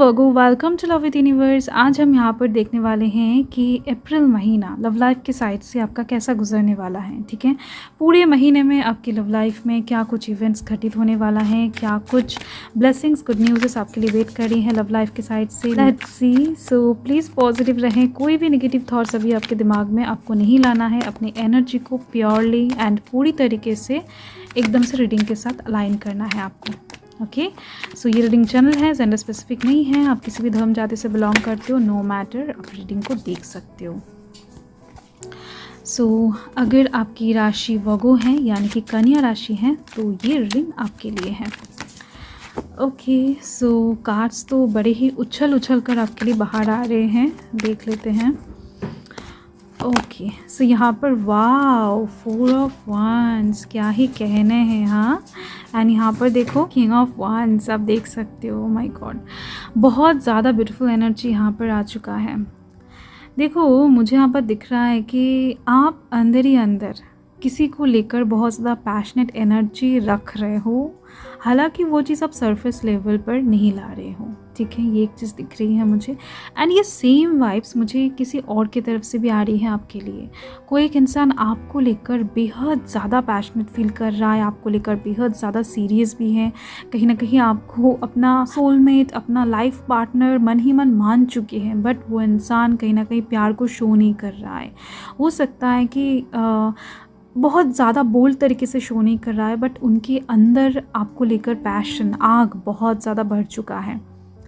Virgo, welcome to love with universe. आज हम यहाँ पर देखने वाले हैं कि अप्रैल महीना लव लाइफ के साइड से आपका कैसा गुजरने वाला है। ठीक है, पूरे महीने में आपकी लव लाइफ में क्या कुछ इवेंट्स घटित होने वाला है, क्या कुछ ब्लेसिंग्स, गुड न्यूज़ आपके लिए वेट कर रही हैं लव लाइफ के साइड से। Let's see. So please positive रहें, कोई भी नेगेटिव थॉट्स अभी आपके दिमाग में आपको नहीं लाना है। अपनी एनर्जी को प्योरली एंड पूरी तरीके से एकदम से रीडिंग के साथ अलाइन करना है आपको। ओके, सो ये रीडिंग चैनल है, जेंडर स्पेसिफिक नहीं है। आप किसी भी धर्म जाति से बिलोंग करते हो, नो मैटर, आप रीडिंग को देख सकते हो। सो अगर आपकी राशि वर्गो है यानी कि कन्या राशि है तो ये रीडिंग आपके लिए है। ओके, सो कार्ड्स तो बड़े ही उछल कर आपके लिए बाहर आ रहे हैं, देख लेते हैं। ओके, सो यहाँ पर वाव, 4 ऑफ wands, क्या ही कहने हैं। हाँ, एंड यहाँ पर देखो किंग ऑफ wands, आप देख सकते हो। माय गॉड, बहुत ज़्यादा ब्यूटीफुल एनर्जी यहाँ पर आ चुका है। देखो, मुझे यहाँ पर दिख रहा है कि आप अंदर ही अंदर किसी को लेकर बहुत ज़्यादा पैशनेट एनर्जी रख रहे हो, हालांकि वो चीज़ आप सरफेस लेवल पर नहीं ला रहे हो। ठीक है, ये एक चीज़ दिख रही है मुझे। एंड ये सेम वाइब्स मुझे किसी और की तरफ से भी आ रही है आपके लिए। कोई एक इंसान आपको लेकर बेहद ज़्यादा पैशनेट फील कर रहा है, आपको लेकर बेहद ज़्यादा सीरियस भी है। कहीं ना कहीं आपको अपना सोलमेट, अपना लाइफ पार्टनर मन ही मन मान चुके हैं, बट वो इंसान कहीं ना कहीं प्यार को शो नहीं कर रहा है। हो सकता है कि बहुत ज़्यादा बोल्ड तरीके से शो नहीं कर रहा है, बट उनके अंदर आपको लेकर पैशन, आग बहुत ज़्यादा बढ़ चुका है।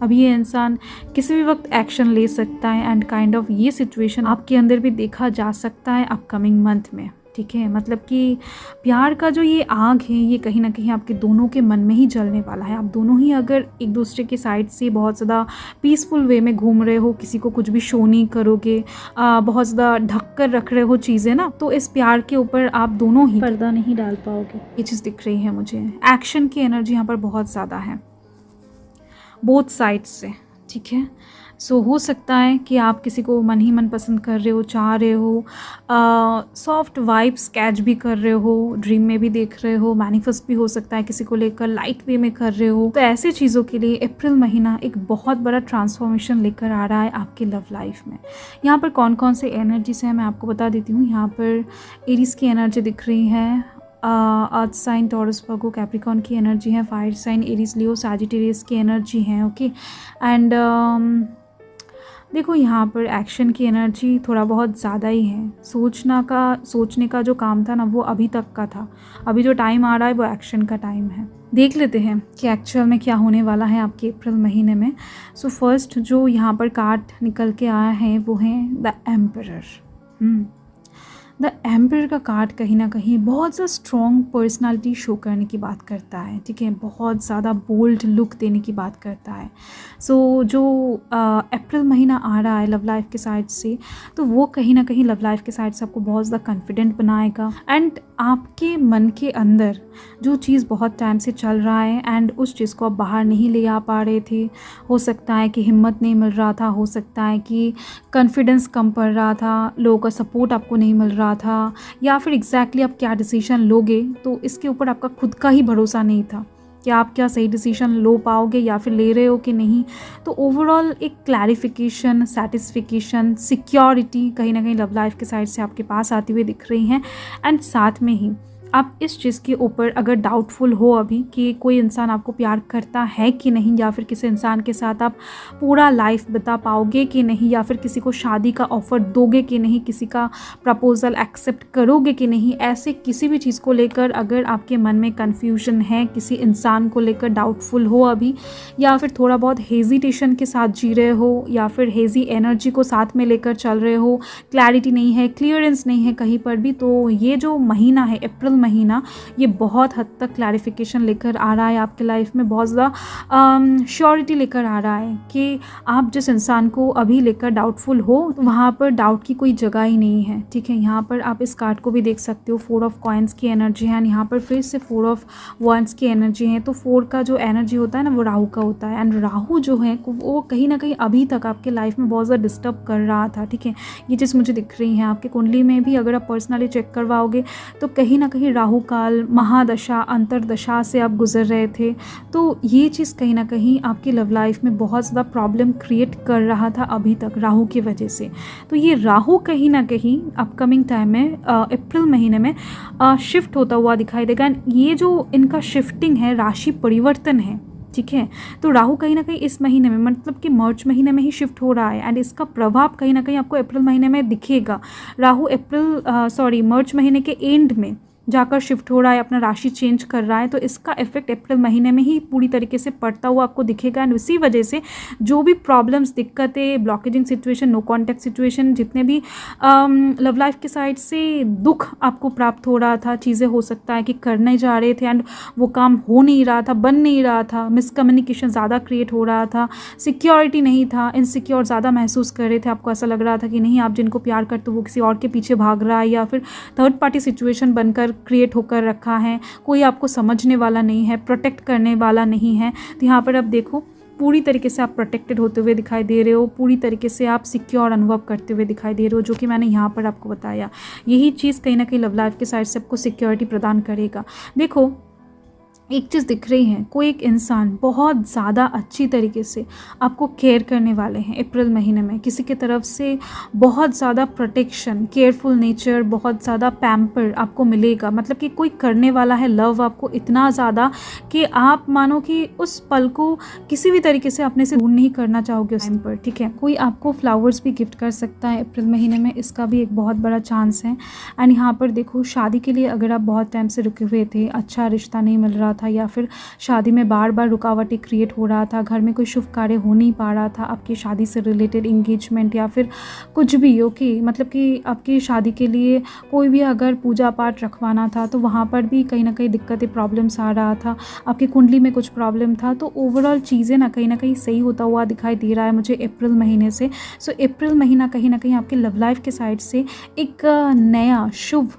अभी ये इंसान किसी भी वक्त एक्शन ले सकता है एंड काइंड ऑफ ये सिचुएशन आपके अंदर भी देखा जा सकता है अपकमिंग मंथ में। ठीक है, मतलब कि प्यार का जो ये आग है ये कहीं ना कहीं आपके दोनों के मन में ही जलने वाला है। आप दोनों ही अगर एक दूसरे के साइड से बहुत ज़्यादा पीसफुल वे में घूम रहे हो, किसी को कुछ भी शो नहीं करोगे, बहुत ज़्यादा ढक कर रख रहे हो चीज़ें ना, तो इस प्यार के ऊपर आप दोनों ही पर्दा नहीं डाल पाओगे। ये चीज़ दिख रही है मुझे। एक्शन की एनर्जी यहाँ पर बहुत ज़्यादा है बोथ साइड से। ठीक है, सो हो सकता है कि आप किसी को मन ही मन पसंद कर रहे हो, चाह रहे हो, सॉफ्ट वाइब्स कैच भी कर रहे हो, ड्रीम में भी देख रहे हो, मैनिफेस्ट भी हो सकता है किसी को लेकर लाइट वे में कर रहे हो। तो ऐसे चीज़ों के लिए अप्रैल महीना एक बहुत बड़ा ट्रांसफॉर्मेशन लेकर आ रहा है आपके लव लाइफ में। यहाँ पर कौन कौन से एनर्जीज हैं मैं आपको बता देती हूँ। यहाँ पर एरीज की एनर्जी दिख रही है, अर्थ साइन, टॉरस, वर्गो, कैप्रिकॉर्न की एनर्जी है, फायर साइन, एरीज, लियो, सैजिटेरियस की एनर्जी है। ओके, एंड देखो यहाँ पर एक्शन की एनर्जी थोड़ा बहुत ज़्यादा ही है। सोचने का जो काम था ना वो अभी तक का था, अभी जो टाइम आ रहा है वो एक्शन का टाइम है। देख लेते हैं कि एक्चुअल में क्या होने वाला है आपके अप्रैल महीने में। सो फर्स्ट जो यहाँ पर कार्ड निकल के आया है वो है द एम्परर। द एम्परर का कार्ड कहीं ना कहीं बहुत ज़्यादा स्ट्रॉन्ग पर्सनालिटी शो करने की बात करता है। ठीक है, बहुत ज़्यादा बोल्ड लुक देने की बात करता है। सो जो अप्रैल महीना आ रहा है लव लाइफ के साइड से, तो वो कहीं ना कहीं लव लाइफ के साइड से आपको बहुत ज़्यादा कॉन्फिडेंट बनाएगा। एंड आपके मन के अंदर जो चीज़ बहुत टाइम से चल रहा है एंड उस चीज़ को आप बाहर नहीं ले आ पा रहे थे, हो सकता है कि हिम्मत नहीं मिल रहा था, हो सकता है कि कॉन्फिडेंस कम पड़ रहा था, लोगों का सपोर्ट आपको नहीं मिल रहा था, या फिर एग्जैक्टली आप क्या डिसीजन लोगे तो इसके ऊपर आपका खुद का ही भरोसा नहीं था कि आप क्या सही डिसीजन लो पाओगे या फिर ले रहे हो कि नहीं। तो ओवरऑल एक क्लैरिफिकेशन, सेटिस्फिकेशन, सिक्योरिटी कहीं ना कहीं लव लाइफ के साइड से आपके पास आती हुई दिख रही हैं। एंड साथ में ही आप इस चीज़ के ऊपर अगर डाउटफुल हो अभी कि कोई इंसान आपको प्यार करता है कि नहीं, या फिर किसी इंसान के साथ आप पूरा लाइफ बिता पाओगे कि नहीं, या फिर किसी को शादी का ऑफ़र दोगे कि नहीं, किसी का प्रपोज़ल एक्सेप्ट करोगे कि नहीं, ऐसे किसी भी चीज़ को लेकर अगर आपके मन में कन्फ्यूजन है, किसी इंसान को लेकर डाउटफुल हो अभी, या फिर थोड़ा बहुत हेजिटेशन के साथ जी रहे हो, या फिर हेजी एनर्जी को साथ में लेकर चल रहे हो, क्लैरिटी नहीं है, क्लियरेंस नहीं है कहीं पर भी, तो ये जो महीना है अप्रैल महीना, ये बहुत हद तक क्लैरिफिकेशन लेकर आ रहा है आपके लाइफ में। बहुत ज़्यादा श्योरिटी लेकर आ रहा है कि आप जिस इंसान को अभी लेकर डाउटफुल हो, तो वहाँ पर डाउट की कोई जगह ही नहीं है। ठीक है, यहाँ पर आप इस कार्ड को भी देख सकते हो, 4 ऑफ कॉइन्स की एनर्जी है, यहाँ पर फिर से 4 ऑफ wands की एनर्जी है। तो 4 का जो एनर्जी होता है ना वो राहु का होता है, एंड राहु जो है वो कहीं ना कहीं अभी तक आपके लाइफ में बहुत ज़्यादा डिस्टर्ब कर रहा था। ठीक है, ये चीज़ मुझे दिख रही है। आपके कुंडली में भी अगर आप पर्सनली चेक करवाओगे तो कहीं ना कहीं कहीं राहु काल, महादशा, अंतरदशा से आप गुजर रहे थे, तो ये चीज़ कहीं ना कहीं आपकी लव लाइफ में बहुत ज़्यादा प्रॉब्लम क्रिएट कर रहा था अभी तक राहु की वजह से। तो ये राहु कहीं ना कहीं अपकमिंग टाइम में अप्रैल महीने में शिफ्ट होता हुआ दिखाई देगा। एंड ये जो इनका शिफ्टिंग है, राशि परिवर्तन है, ठीक है। तो राहु कहीं ना कहीं इस महीने में, मतलब कि मार्च महीने में ही शिफ्ट हो रहा है एंड इसका प्रभाव कहीं ना कहीं आपको अप्रैल महीने में दिखेगा। राहु मार्च महीने के एंड में जाकर शिफ्ट हो रहा है, अपना राशि चेंज कर रहा है, तो इसका इफेक्ट अप्रैल महीने में ही पूरी तरीके से पड़ता हुआ आपको दिखेगा। एंड इसी वजह से जो भी प्रॉब्लम्स, दिक्कतें, ब्लॉकेजिंग सिचुएशन, नो कॉन्टैक्ट सिचुएशन, जितने भी लव लाइफ के साइड से दुख आपको प्राप्त हो रहा था, चीज़ें हो सकता है कि करने जा रहे थे एंड वो काम हो नहीं रहा था, बन नहीं रहा था, मिसकम्युनिकेशन ज़्यादा क्रिएट हो रहा था, सिक्योरिटी नहीं था, इनसिक्योर ज़्यादा महसूस कर रहे थे, आपको ऐसा लग रहा था कि नहीं, आप जिनको प्यार करते हो वो किसी और के पीछे भाग रहा है, या फिर थर्ड पार्टी सिचुएशन बनकर क्रिएट होकर रखा है, कोई आपको समझने वाला नहीं है, प्रोटेक्ट करने वाला नहीं है। तो यहाँ पर अब देखो, पूरी तरीके से आप प्रोटेक्टेड होते हुए दिखाई दे रहे हो, पूरी तरीके से आप सिक्योर अनुभव करते हुए दिखाई दे रहे हो, जो कि मैंने यहाँ पर आपको बताया। यही चीज़ कहीं ना कहीं लव लाइफ के साइड से आपको सिक्योरिटी प्रदान करेगा। देखो, एक चीज़ दिख रही है, कोई एक इंसान बहुत ज़्यादा अच्छी तरीके से आपको केयर करने वाले हैं अप्रैल महीने में। किसी के तरफ से बहुत ज़्यादा प्रोटेक्शन, केयरफुल नेचर, बहुत ज़्यादा पैम्पर आपको मिलेगा। मतलब कि कोई करने वाला है लव आपको इतना ज़्यादा कि आप मानो कि उस पल को किसी भी तरीके से अपने से दूर नहीं करना चाहोगे उस टाइम पर, ठीक है। कोई आपको फ्लावर्स भी गिफ्ट कर सकता है अप्रैल महीने में, इसका भी एक बहुत बड़ा चांस है। एंड यहाँ पर देखो, शादी के लिए अगर आप बहुत टाइम से रुके हुए थे, अच्छा रिश्ता नहीं मिल रहा था, या फिर शादी में बार बार रुकावटें क्रिएट हो रहा था, घर में कोई शुभ कार्य हो नहीं पा रहा था, आपकी शादी से रिलेटेड इंगेजमेंट या फिर कुछ भी, ओके, मतलब कि आपकी शादी के लिए कोई भी अगर पूजा पाठ रखवाना था, तो वहाँ पर भी कहीं ना कहीं दिक्कतें, प्रॉब्लम्स आ रहा था, आपकी कुंडली में कुछ प्रॉब्लम था। तो ओवरऑल चीज़ें ना कहीं सही होता हुआ दिखाई दे रहा है मुझे अप्रैल महीने से। सो अप्रैल महीना कहीं ना कहीं आपके लव लाइफ के साइड से एक नया शुभ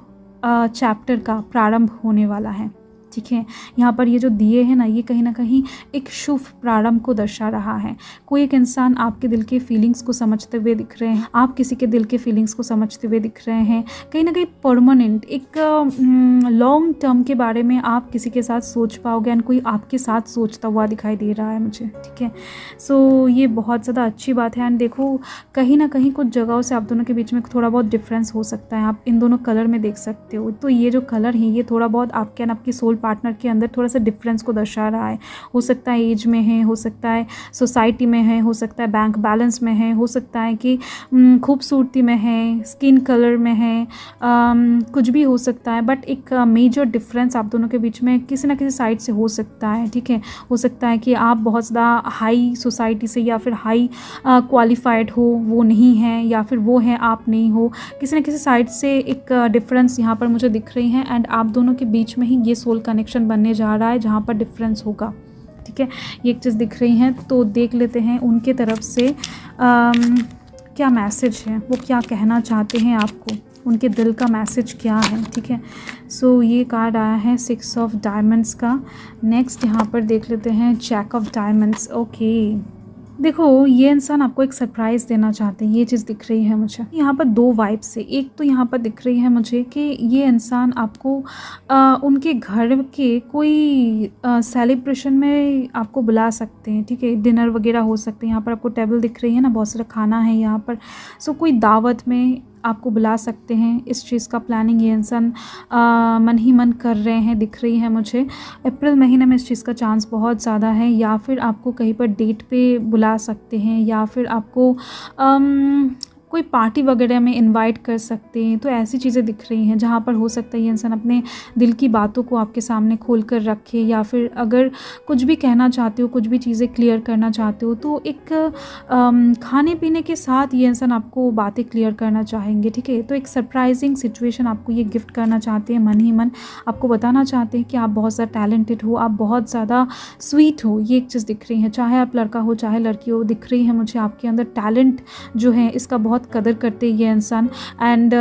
चैप्टर का प्रारंभ होने वाला है, ठीक है। यहाँ पर ये जो दिए हैं ना, ये कहीं ना कहीं एक शुभ प्रारंभ को दर्शा रहा है। कोई एक इंसान आपके दिल के फीलिंग्स को समझते हुए दिख रहे हैं, आप किसी के दिल के फीलिंग्स को समझते हुए दिख रहे हैं। कहीं ना कहीं परमानेंट एक लॉन्ग टर्म के बारे में आप किसी के साथ सोच पाओगे एंड कोई आपके साथ सोचता हुआ दिखाई दे रहा है मुझे, ठीक है। सो ये बहुत ज़्यादा अच्छी बात है। एंड देखो, कहीं ना कहीं कुछ जगहों से आप दोनों के बीच में थोड़ा बहुत डिफरेंस हो सकता है, आप इन दोनों कलर में देख सकते हो। तो ये जो कलर है, ये थोड़ा बहुत आपके एंड आपकी सोल पार्टनर के अंदर थोड़ा सा डिफरेंस को दर्शा रहा है। हो सकता है एज में है, हो सकता है सोसाइटी में है, हो सकता है बैंक बैलेंस में है, हो सकता है कि खूबसूरती में है, स्किन कलर में है, कुछ भी हो सकता है। बट एक मेजर डिफरेंस आप दोनों के बीच में किसी ना किसी साइड से हो सकता है, ठीक है। हो सकता है कि आप बहुत ज़्यादा हाई सोसाइटी से या फिर हाई क्वालिफाइड हो, वो नहीं है, या फिर वो है आप नहीं हो। किसी न किसी साइड से एक डिफरेंस यहाँ पर मुझे दिख रही है एंड आप दोनों के बीच में ही ये सोल कनेक्शन बनने जा रहा है, जहाँ पर डिफरेंस होगा, ठीक है। ये एक चीज़ दिख रही है, तो देख लेते हैं उनके तरफ से क्या मैसेज है, वो क्या कहना चाहते हैं आपको, उनके दिल का मैसेज क्या है, ठीक है। सो ये कार्ड आया है 6 ऑफ डायमंड्स का। नेक्स्ट यहाँ पर देख लेते हैं जैक ऑफ डायमंड्स। ओके, देखो, ये इंसान आपको एक सरप्राइज़ देना चाहते हैं, ये चीज़ दिख रही है मुझे। यहाँ पर दो वाइब्स है। एक तो यहाँ पर दिख रही है मुझे कि ये इंसान आपको उनके घर के कोई सेलिब्रेशन में आपको बुला सकते हैं, ठीक है। डिनर वगैरह हो सकते हैं। यहाँ पर आपको टेबल दिख रही है ना, बहुत सारा खाना है यहाँ पर। सो कोई दावत में आपको बुला सकते हैं, इस चीज़ का प्लानिंग ये इंसान मन ही मन कर रहे हैं, दिख रही है मुझे। अप्रैल महीने में इस चीज़ का चांस बहुत ज़्यादा है, या फिर आपको कहीं पर डेट पे बुला सकते हैं, या फिर आपको कोई पार्टी वगैरह में इनवाइट कर सकते हैं। तो ऐसी चीज़ें दिख रही हैं जहाँ पर हो सकता है ये इंसान अपने दिल की बातों को आपके सामने खोल कर रखे, या फिर अगर कुछ भी कहना चाहते हो, कुछ भी चीज़ें क्लियर करना चाहते हो, तो एक खाने पीने के साथ ये इंसान आपको बातें क्लियर करना चाहेंगे, ठीक है। तो एक सरप्राइजिंग सिचुएशन आपको ये गिफ्ट करना चाहते हैं, मन ही मन आपको बताना चाहते हैं कि आप बहुत ज़्यादा टैलेंटेड हो, आप बहुत ज़्यादा स्वीट हो। ये एक चीज़ दिख रही है, चाहे आप लड़का हो चाहे लड़की हो, दिख रही है मुझे आपके अंदर टैलेंट जो है इसका बहुत कदर करते हैं ये इंसान। एंड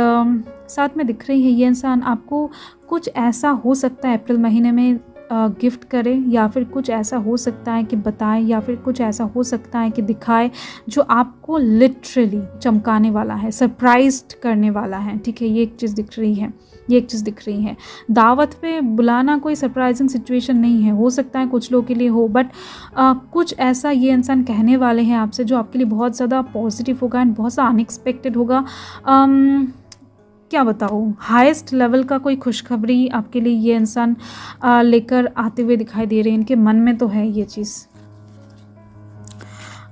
साथ में दिख रही है ये इंसान आपको कुछ ऐसा हो सकता है अप्रैल महीने में गिफ्ट करें, या फिर कुछ ऐसा हो सकता है कि बताएं, या फिर कुछ ऐसा हो सकता है कि दिखाए जो आपको लिटरली चमकाने वाला है, सरप्राइज्ड करने वाला है। ठीक है, ये एक चीज़ दिख रही है, ये एक चीज़ दिख रही है। दावत पे बुलाना कोई सरप्राइजिंग सिचुएशन नहीं है, हो सकता है कुछ लोगों के लिए हो, बट कुछ ऐसा ये इंसान कहने वाले हैं आपसे जो आपके लिए बहुत ज़्यादा पॉजिटिव होगा एंड बहुत सा अनएक्सपेक्टेड होगा। क्या बताऊँ, हाईएस्ट लेवल का कोई खुशखबरी आपके लिए ये इंसान लेकर आते हुए दिखाई दे रहे हैं। इनके मन में तो है ये चीज़।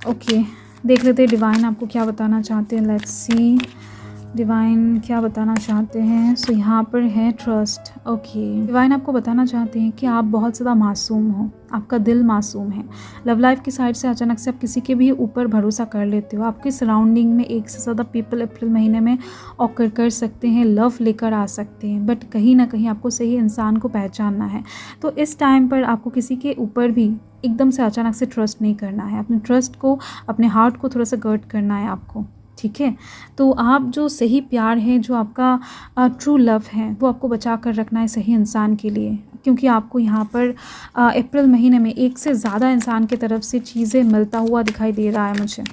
ओके, देख लेते हैं डिवाइन आपको क्या बताना चाहते हैं। लेट्स सी डिवाइन क्या बताना चाहते हैं। सो यहाँ पर है ट्रस्ट। ओके, डिवाइन आपको बताना चाहते हैं कि आप बहुत ज़्यादा मासूम हो, आपका दिल मासूम है। लव लाइफ की साइड से अचानक से आप किसी के भी ऊपर भरोसा कर लेते हो। आपके सराउंडिंग में एक से ज़्यादा पीपल अप्रैल महीने में ऑकर कर सकते हैं, लव लेकर आ सकते हैं, बट कहीं ना कहीं आपको सही इंसान को पहचानना है। तो इस टाइम पर आपको किसी के ऊपर भी एकदम से अचानक से ट्रस्ट नहीं करना है। अपने ट्रस्ट को, अपने हार्ट को थोड़ा सा गर्ड करना है आपको। ठीक है, तो आप जो सही प्यार है, जो आपका ट्रू लव है, वो आपको बचा कर रखना है सही इंसान के लिए, क्योंकि आपको यहाँ पर अप्रैल महीने में एक से ज़्यादा इंसान की तरफ से चीज़ें मिलता हुआ दिखाई दे रहा है मुझे।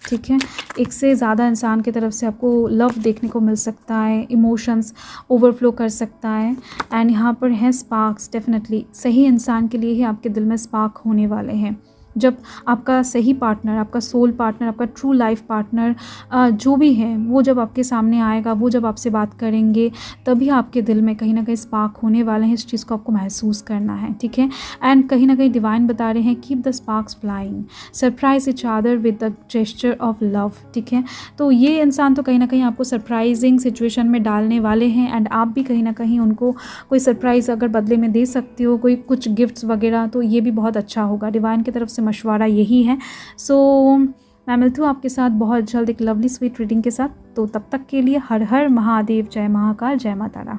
ठीक है, एक से ज़्यादा इंसान की तरफ से आपको लव देखने को मिल सकता है, इमोशंस ओवरफ्लो कर सकता है। एंड यहाँ पर है स्पार्क्स। डेफिनेटली सही इंसान के लिए ही आपके दिल में स्पार्क होने वाले हैं। जब आपका सही पार्टनर, आपका सोल पार्टनर, आपका ट्रू लाइफ पार्टनर जो भी है, वो जब आपके सामने आएगा, वो जब आपसे बात करेंगे, तभी आपके दिल में कहीं ना कहीं स्पार्क होने वाले हैं। इस चीज़ को आपको महसूस करना है। ठीक है, एंड कहीं ना कहीं डिवाइन बता रहे हैं keep the sparks flying, surprise each other with the gesture of love. ठीक है, तो ये इंसान तो कहीं ना कहीं आपको सरप्राइजिंग सिचुएशन में डालने वाले हैं, एंड आप भी कहीं ना कहीं उनको कोई सरप्राइज़ अगर बदले में दे सकते हो, कोई कुछ गिफ्ट्स वगैरह, तो ये भी बहुत अच्छा होगा। डिवाइन की तरफ से मशवरा यही है। सो मैं मिलती हूँ आपके साथ बहुत जल्द एक लवली स्वीट रीडिंग के साथ। तो तब तक के लिए हर हर महादेव, जय महाकाल, जय माता रा।